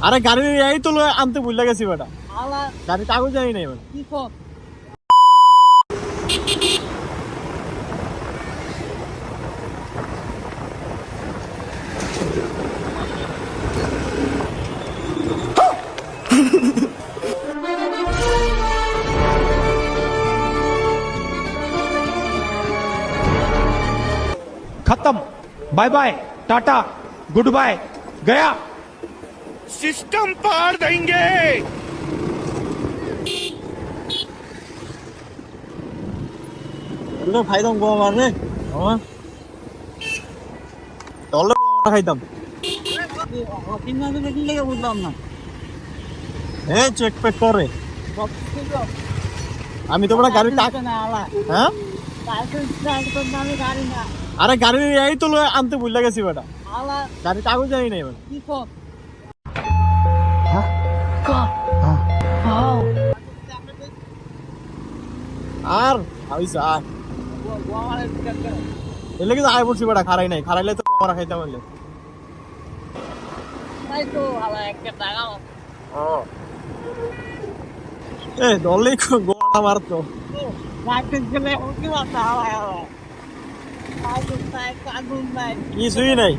আরে গাড়ি এই তো আনতে ভুলে গেছি বেটা। গাড়ি কাগজ জানি নাই এবার। खत्म। Bye bye tata goodbye गया। सिस्टम पार देंगे। এগুলো খাইতাম গো আমার রে আমার তলে খাইতাম। বুঝলাম না। এ চেক পেক করে আমি তো বড় গাড়ি হ্যাঁ আরে গাড়ি এই তো আনতে ভুলে গেছি বেটা। গাড়ি কাগজ জানি নাই এবার। আর আইসা আর এলে কিন্তু আয় পড়ছি বেটা খারাই নাই খারাইলে তো আমরা খাইতাম বললে এ দলে গোড়া মারতো কিছুই নাই।